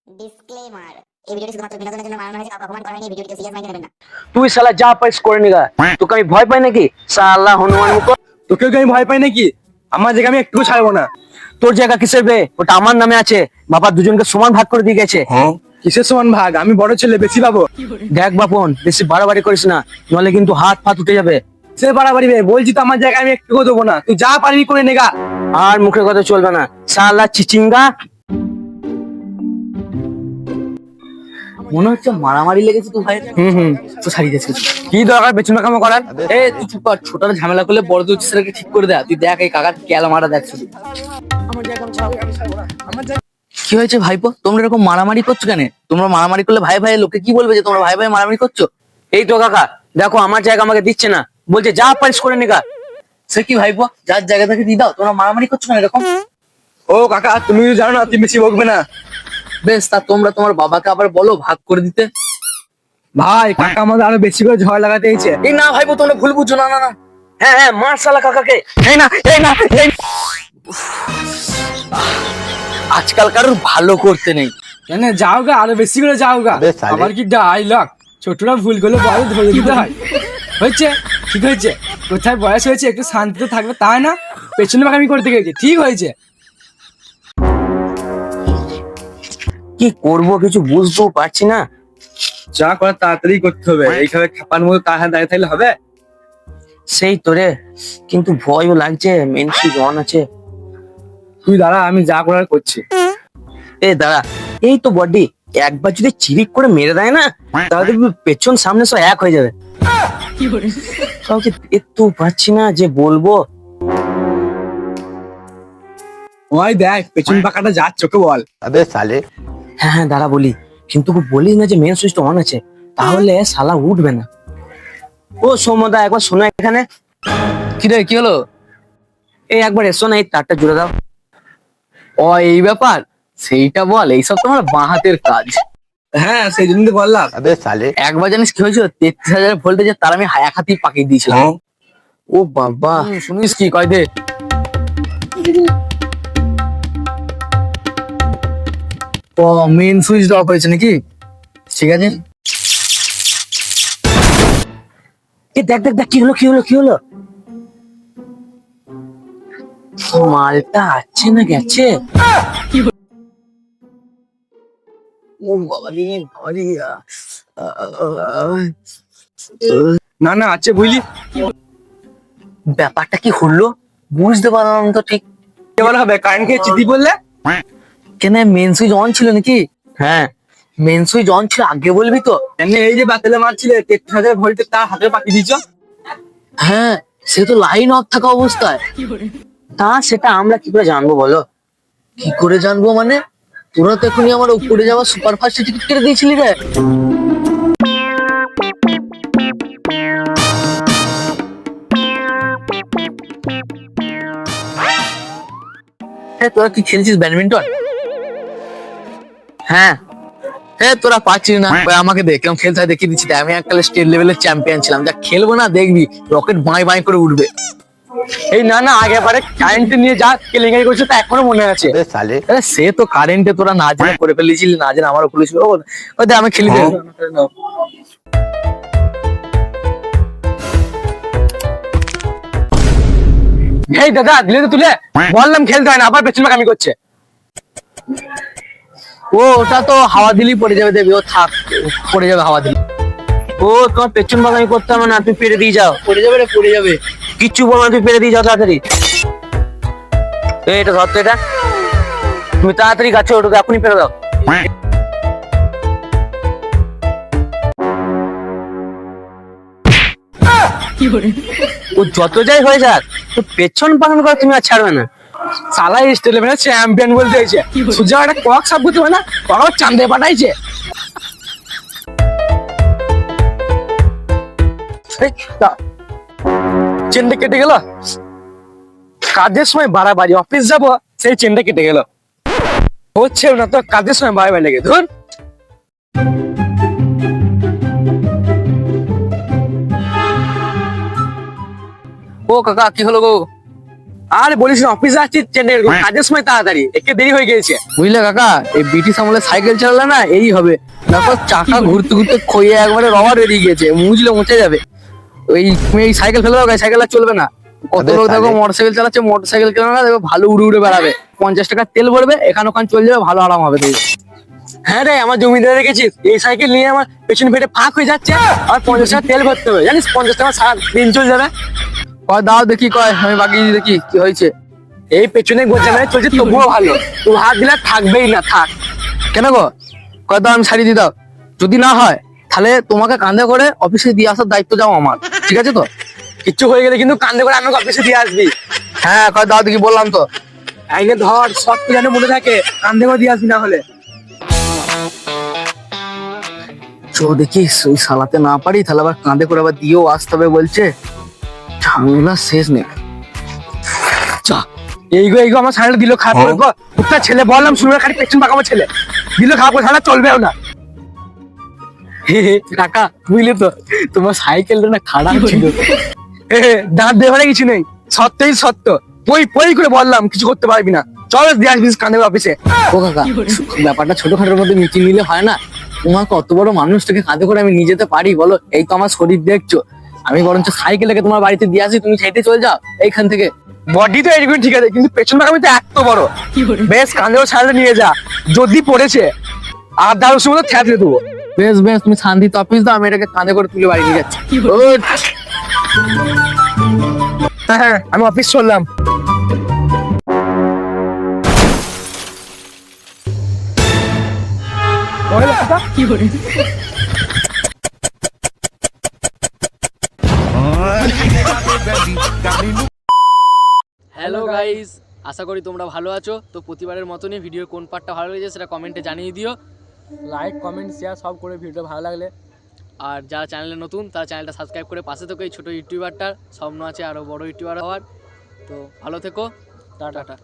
Disclaimer, এই ভিডিওটি শুধুমাত্র বিনোদনের জন্য বানানো হয়েছে, কাউকে অপমান করা হয়নি। ভিডিওটি সিরিয়াস মাইন্ডে নেবেন না। তুই শালা যা পারিস করে নিগা। তোকে আমি ভয় পাই নাকি শালা হনুমান মুখ? তোকে আমি ভয় পাই নাকি? আমার জায়গা আমি একটু ছাড়বো না। তোর জায়গা কিসের বে? ওটা আমার নামে আছে। বাবা দুজনকে সমান ভাগ করে দিয়ে গেছে। কিসের সমান ভাগ? আমি বড় ছেলে, বেশি পাবো। দেখ বাপন, বেশি বাড়াবাড়ি করিস না, নাহলে কিন্তু হাত ফাত উঠে যাবে। সে বাড়াবাড়ি বে, বলছি তো আমার জায়গা আমি একটু দেবো না। তুই যা পারবি করে নেগা। আর মুখের কথা চলবে না শালা চিচিঙ্গা। মনে হচ্ছে মারামারি লেগেছে তো ভাই। তো ছাড়িয়ে যাচ্ছে। কি দরকার পেছনে কামো করার? এ তুই চুপ কর, ছোটরা ঝামেলা করলে বড় তুই ছেলেকে ঠিক করে দেয়। তুই দেখ এই কাকার ক্যালা মারা দেখ শুধু। কি হয়েছে ভাইপো, তোমরা এরকম মারামারি করছো কেন? তোমরা মারামারি করলে ভাই ভাই লোকে কি বলবে যে তোমরা ভাই ভাই মারামারি করছো? এই তো কাকা দেখো, আমার জায়গা আমাকে দিচ্ছে না, বলছে যা পারিস করে নিগা। সে কি ভাইপো, যার জায়গা থেকে দিয়ে দাও। তোমরা মারামারি করছো কেন এরকম? ও কাকা, তুমি জানো না, তুমি বেশি বকবে না। বেশ, তা তোমরা তোমার বাবাকে আবার বলো ভাগ করে দিতে। ভাই কাকা আমাদের আরো বেশি করে ঝড় লাগাতে এইছে। এই না ভাইপো, তোমরা ভুল বুঝছো। না না না, হ্যাঁ হ্যাঁ মার শালা কাকাকে। এই না এই না এই। আজকাল কারোর ভালো করতে নেই। কেন যাও গা, আরো বেশি করে যাও গা। আবার কি ডাইলগ, ছোটরা ভুল করলে বড় ধরে দিতে হয়। হয়েছে, ঠিক হয়েছে। কোথায় বয়স হয়েছে, একটু শান্তিতে থাকবে, তাই না? পেছনে বাঁকামি করতে গেছে, ঠিক হয়েছে। কি করব কিছু বুঝতেও পারছি না। যা করার তাড়াতাড়ি করতে হবে। এইভাবে খাপার মতো তার হাতে দাঁড়িয়ে থাকলে হবে? সেই তোরে, কিন্তু ভয়ও লাগছে, মেনসি জন আছে। তুই দাঁড়া, আমি যা করার করছি। এ দাঁড়া, এই তো বডি, একবার যদি চিরিক করে মেরে দেয় না, তাহলে দেখবি পেছন সামনে সব এক হয়ে যাবে। কাউকে দেখতেও পাচ্ছি না যে বলবো। ওই দেখ পেছন পাকাটা যাচ্ছে, ওকে বল। হ্যাঁ হ্যাঁ দাঁড়া বলি, কিন্তু ওকে বলিস না যে মেন সুইচটা অন আছে, তাহলে শালা উঠবে না। ও সৌমদা, একবার শোনো এখানে। কি রে, কি হলো? এই একবার এসো না, এই তারটা জুড়ে দাও। ও এই ব্যাপার, সেইটা বল। এইসব তোমার বাঁ হাতের কাজ। হ্যাঁ, সেই জন্য তো বললাম। একবার জানিস কি হয়েছিল? 33,000 ভোল্টেজের তার আমি এক হাতেই পাকিয়ে দিয়েছিলাম। ও বাবা, শুনিস কি কয় দে। ও মেন সুইচ অফ হয়েছে নাকি? ঠিক আছে। দেখ দেখ দেখ, কি হলো কি হলো কি হলো? মালটা আছে না গেছে? ও বাবা রে, ঘরে না না, আছে বুঝলি। ব্যাপারটা কি হলো বুঝতে পারলাম তো ঠিক। এবার হবে কারেন্ট খেয়ে চিঠি বললে। কেন, মেন সুইচ অন ছিল নাকি? হ্যাঁ মেন সুইচ অন ছিল, আগে বলবি তো। এমনি এই যে বাতিলে মারছিলে 33,000 ভোল্টের তার হাতে পাঠিয়ে দিচ্ছ। হ্যাঁ, সে তো লাইন অফ থাকা অবস্থায়। তা সেটা আমরা কি করে জানবো বলো? কি করে জানবো মানে? তোরা তো এখনই আমার উপরে যাওয়া সুপার ফাস্ট টিকিট কেটে দিয়েছিলি রে। হ্যাঁ, তোরা কি খেলছিস ব্যাডমিন্টন? হ্যাঁ হ্যাঁ, তোরা পাচ্ছিস না, ভাই আমাকে দেখ কেমন খেলতে হয় দেখিয়ে দিচ্ছি। দেখ, আমি এককালে স্টেট লেভেলের চ্যাম্পিয়ন ছিলাম। যা খেলবো না দেখবি, রকেট বাঁই বাঁই করে উঠবে। এই না না, আগে বারে কারেন্ট নিয়ে যা কেলেঙ্কারি করছে তা এখনো মনে আছে। আরে সে তো কারেন্টে তোরা না জেনে করে ফেলেছিলি, না জেনে আমার উপরে ছিল। ও দে, আমি খেলি দে। এই দাদা দিলে তো তুলে, বললাম খেলতে হয় না, আবার পেছন আমি করছে। ও ওটা তো হাওয়া দিলেই পড়ে যাবে, দেবি ও থাক, পড়ে যাবে হাওয়া দিলে। ও তোমার পেছন বাগানি করতে হবে না, তুই পেরে দিয়ে যাও। পড়ে যাবে রে, পড়ে যাবে। কিচ্ছু বলো না, তুই পেরে দিয়ে যাও তাড়াতাড়ি। এই এটা ধরতো, এটা তুমি তাড়াতাড়ি গাছে ওঠো, এখনই পেরে দাও। ও যত যাই হয়ে যাক, তো পেছন বাগান করা তুমি আর ছাড়বে না। সালা স্টেট লেভেলের চ্যাম্পিয়ন বলতে হয়েছে। সুজা একটা কক সাপ করতে হয় না, কক চান্দে পাঠাইছে। চেনটা কেটে গেল। কাজের সময় বাড়াবাড়ি, অফিস যাবো সেই চেনটা কেটে গেল। হচ্ছে না তো, কাজের সময় বাড়াবাড়ি লেগে ধর। ও কাকা, কি হলো গো? আর বলিস না, অফিসে যাচ্ছি কাজের সময় তাড়াতাড়ি, একটু দেরি হয়ে গেছে। বুঝলে কাকা, এই ব্রিটিশ আমলে সাইকেল চালালে না এই হবে, দেখো চাকা ঘুরতে ঘুরতে ক্ষয়ে একবারে রবার বেরিয়ে গেছে, মুজলে মুছে যাবে। ওই তুমি এই সাইকেল ফেলে দাও, সাইকেল আর চলবে না। কত লোক দেখো মোটরসাইকেল চালাচ্ছে, মোটরসাইকেল কেন না, দেখো ভালো উড়ে উড়ে বেড়াবে, 50 টাকার তেল ভরবে, এখান ওখান চলে যাবে, ভালো আরাম হবে। তুমি হ্যাঁ রে, আমার জমিদার রেখেছিস, এই সাইকেল নিয়ে আমার পেছনে ফেটে ফাঁক হয়ে যাচ্ছে, আর 50 টাকা তেল ভরতে হবে, জানিস 50 টাকা সারা দিন চলে যাবে। কয় দাও দেখি, কয় আমি বাগিয়ে দিই দেখি কি হয়েছে। এই পেছনে গোজা মেরে চলছে, তবুও ভালো, তো হাত দিলে থাকবেই না, থাক। কেন গো? কয় দাও আমি ছাড়িয়ে দিই দাও। যদি না হয় তাহলে তোমাকে কাঁধে করে অফিসে দিয়ে আসার দায়িত্ব যাও আমার, ঠিক আছে তো? কিচ্ছু হয়ে গেলে কিন্তু কান্দে করে আমাকে অফিসে দিয়ে আসবি। হ্যাঁ কয় দাও দেখি, বললাম তো। আইনে ধর, সব যেন মনে থাকে, কান্দে করে দিয়ে আসবি না হলে। চো দেখি, ওই সালাতে না পারি তাহলে আবার কাঁধে করে আবার দিয়েও আসতে হবে বলছে, ঝামেলা শেষ নেই। এইগো আমার সাইকেল দিল খারাপ করে গো, কুত্তা ছেলে, বললাম শুনে খালি পেছন পাকাবো ছেলে, দিল খারাপ করে, সারা চলবেও না। কাকা বুঝলে তো, তোমার সাইকেলটা না খারাপ ছিল। দাঁত দেওয়ার কিছু নেই, সত্যই সত্য, পই পই করে বললাম, কিছু করতে পারবি না, চল দিয়ে আসবি কান্দে অফিসে। ও কাকা, ব্যাপারটা ছোটখাটোর মধ্যে মিটিয়ে নিলে হয় না? তোমাকে অত বড় মানুষটাকে কাঁধে করে আমি নিয়ে যেতে পারি বলো? এই তো আমার শরীর দেখছো, আমি বরঞ্চ সাইকেলটাকে তোমার বাড়িতে দিয়ে আসি, তুমি হেঁটে চলে যাও এইখান থেকে। বডি তো এইরকম ঠিক আছে, কিন্তু পেছন পাকামি তো এত বড়, বেশ কান্দেও ছাড়লে নিয়ে যা, যদি পড়েছে আর দারুর সময় ঠেয়া দিয়ে দেবো। বেশ বেশ, তুমি শান্তিতে অফিস দাও, আমি এটাকে কাঁধে করে তুলে বাড়ি নিয়ে যাচ্ছি। ওঠ। হ্যাঁ, আমি অফিস চললাম। হ্যালো গাইস, আশা করি তোমরা ভালো আছো। তো প্রতিবারের মতনই ভিডিওর কোন পার্টটা ভালো লেগেছে সেটা কমেন্টে জানিয়ে দিও। লাইক কমেন্ট শেয়ার সব করে ভিডিও ভালো লাগলে। আর যারা চ্যানেলে নতুন তারা চ্যানেলটা সাবস্ক্রাইব করে পাশে থেকো। এই ছোটো ইউটিউবারটার স্বপ্ন আছে আরও বড় ইউটিউবার হওয়ার। তো ভালো থেকো, টাটা।